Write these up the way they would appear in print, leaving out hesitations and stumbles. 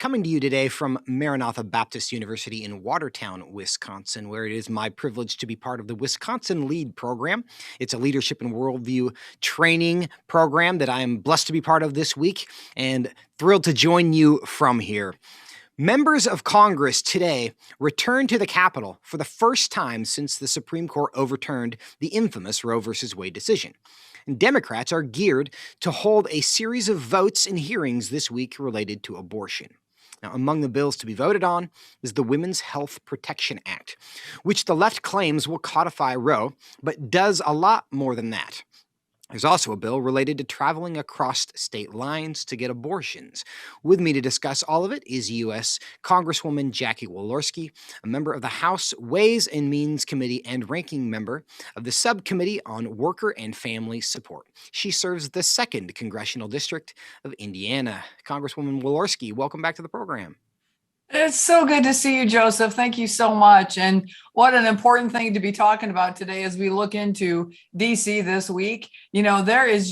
Coming to you today from Maranatha Baptist University in Watertown, Wisconsin, where it is my privilege to be part of the Wisconsin Lead program. It's a leadership and worldview training program that I am blessed to be part of this week and thrilled to join you from here. Members of Congress today returned to the Capitol for the first time since the Supreme Court overturned the infamous Roe v. Wade decision. And Democrats are geared to hold a series of votes and hearings this week related to abortion. Now, among the bills to be voted on is the Women's Health Protection Act, which the left claims will codify Roe, but does a lot more than that. There's also a bill related to traveling across state lines to get abortions. With me to discuss all of it is U.S. Congresswoman Jackie Walorski, a member of the House Ways and Means Committee and ranking member of the Subcommittee on Worker and Family Support. She serves the 2nd Congressional District of Indiana. Congresswoman Walorski, welcome back to the program. It's so good to see you, Joseph. Thank you so much. And what an important thing to be talking about today as we look into DC this week. You know, there is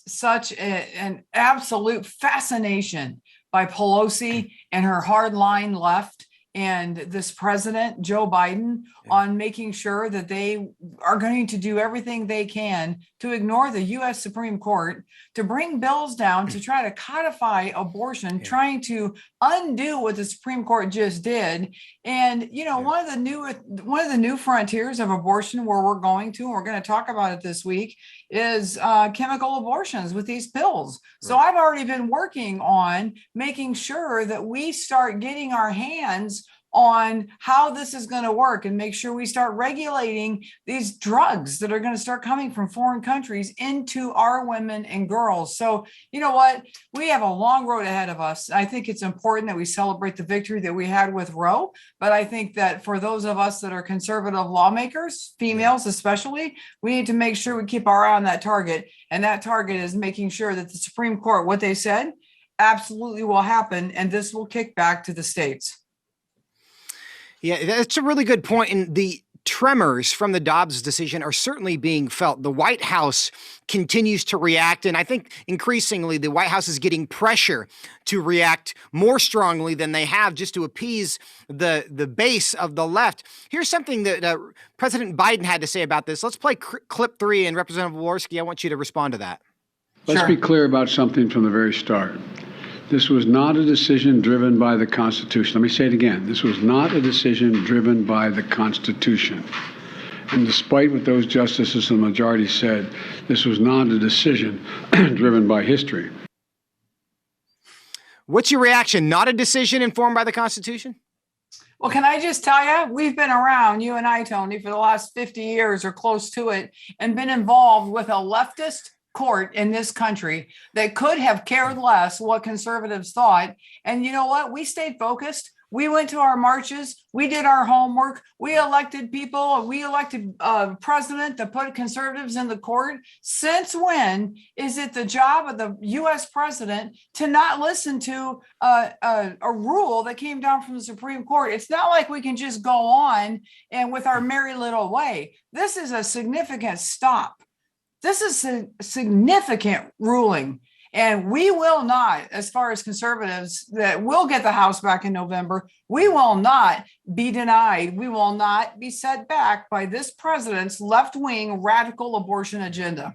such an absolute fascination by Pelosi and her hardline left and this president, Joe Biden, on making sure that they are going to do everything they can to ignore the U.S. Supreme Court, to bring bills down, to try to codify abortion, trying to undo what the Supreme Court just did. And, you know, one of the new frontiers of abortion where we're going to, and we're going to talk about it this week, is chemical abortions with these pills. So I've already been working on making sure that we start getting our hands on how this is going to work and make sure we start regulating these drugs that are going to start coming from foreign countries into our women and girls. So, you know what? We have a long road ahead of us. I think it's important that we celebrate the victory that we had with Roe. But I think that for those of us that are conservative lawmakers, females especially, we need to make sure we keep our eye on that target. And that target is making sure that the Supreme Court, what they said, absolutely will happen. And this will kick back to the states. Yeah, that's a really good point. And the tremors from the Dobbs decision are certainly being felt. The White House continues to react. And I think increasingly the White House is getting pressure to react more strongly than they have just to appease the base of the left. Here's something that President Biden had to say about this. Let's play clip 3. And Representative Walorski, I want you to respond to that. Let's be clear about something from the very start. This was not a decision driven by the Constitution. Let me say it again. This was not a decision driven by the Constitution. And despite what those justices in the majority said, this was not a decision driven by history. What's your reaction? Not a decision informed by the Constitution? Well, can I just tell you, we've been around, you and I, Tony, for the last 50 years or close to it, and been involved with a leftist court in this country that could have cared less what conservatives thought. And you know what? We stayed focused. We went to our marches. We did our homework. We elected people. We elected a president to put conservatives in the court. Since when is it the job of the U.S. president to not listen to a rule that came down from the Supreme Court? It's not like we can just go on and with our merry little way. This is a significant stop. This is a significant ruling, and we will not, as far as conservatives that will get the House back in November, we will not be denied. We will not be set back by this president's left-wing radical abortion agenda.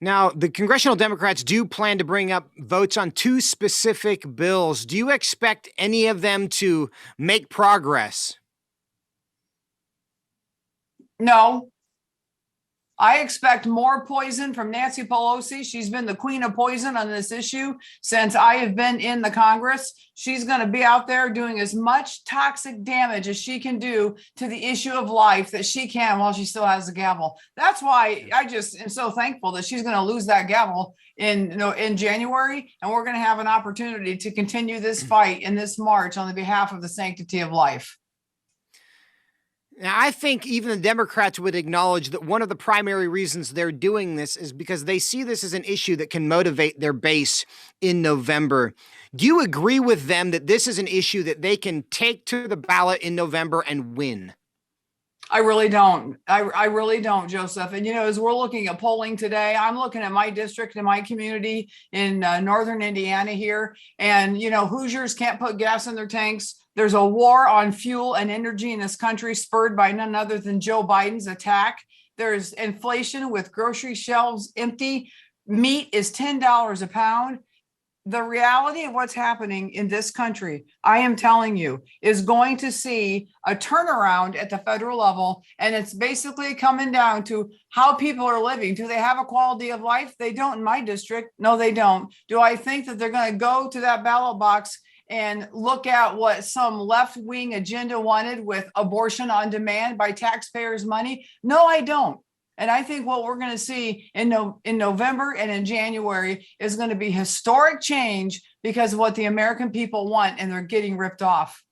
Now, the congressional Democrats do plan to bring up votes on 2 specific bills. Do you expect any of them to make progress? No. I expect more poison from Nancy Pelosi. She's been the queen of poison on this issue since I have been in the Congress. She's going to be out there doing as much toxic damage as she can do to the issue of life that she can while she still has the gavel. That's why I just am so thankful that she's going to lose that gavel in January, and we're going to have an opportunity to continue this fight and this march on the behalf of the sanctity of life. Now, I think even the Democrats would acknowledge that one of the primary reasons they're doing this is because they see this as an issue that can motivate their base in November. Do you agree with them that this is an issue that they can take to the ballot in November and win? I really don't. I really don't, Joseph. And, as we're looking at polling today, I'm looking at my district and my community in northern Indiana here. And, Hoosiers can't put gas in their tanks. There's a war on fuel and energy in this country spurred by none other than Joe Biden's attack. There's inflation with grocery shelves empty. Meat is $10 a pound. The reality of what's happening in this country, I am telling you, is going to see a turnaround at the federal level. And it's basically coming down to how people are living. Do they have a quality of life? They don't in my district. No, they don't. Do I think that they're going to go to that ballot box and look at what some left-wing agenda wanted with abortion on demand by taxpayers' money? No, I don't. And I think what we're going to see in November and in January is going to be historic change because of what the American people want, and they're getting ripped off.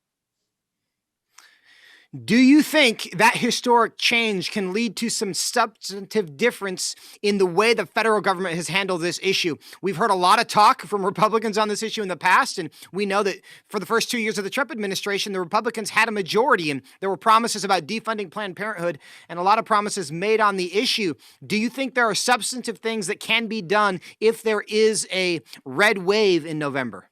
Do you think that historic change can lead to some substantive difference in the way the federal government has handled this issue? We've heard a lot of talk from Republicans on this issue in the past, and we know that for the first 2 years of the Trump administration, the Republicans had a majority, and there were promises about defunding Planned Parenthood and a lot of promises made on the issue. Do you think there are substantive things that can be done if there is a red wave in November?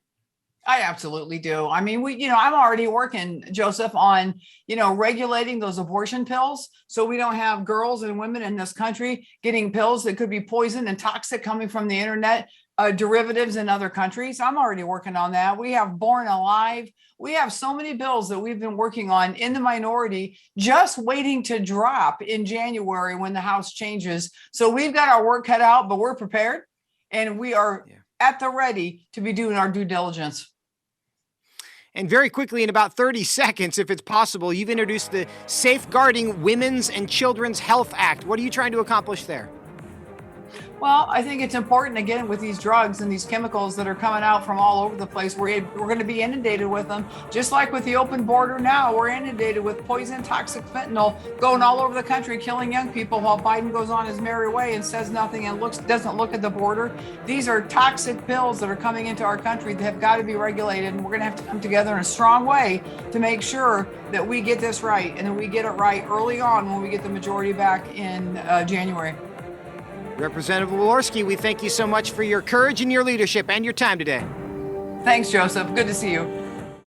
I absolutely do. I mean, I'm already working, Joseph, on, regulating those abortion pills. So we don't have girls and women in this country getting pills that could be poison and toxic coming from the internet, derivatives in other countries. I'm already working on that. We have Born Alive. We have so many bills that we've been working on in the minority, just waiting to drop in January when the House changes. So we've got our work cut out, but we're prepared, and we are at the ready to be doing our due diligence. And very quickly, in about 30 seconds, if it's possible, you've introduced the Safeguarding Women's and Children's Health Act. What are you trying to accomplish there? Well, I think it's important, again, with these drugs and these chemicals that are coming out from all over the place. We're going to be inundated with them. Just like with the open border now, we're inundated with poison, toxic fentanyl going all over the country, killing young people while Biden goes on his merry way and says nothing and doesn't look at the border. These are toxic pills that are coming into our country that have got to be regulated. And we're going to have to come together in a strong way to make sure that we get this right, and that we get it right early on when we get the majority back in January. Representative Walorski, we thank you so much for your courage and your leadership and your time today. Thanks, Joseph. Good to see you.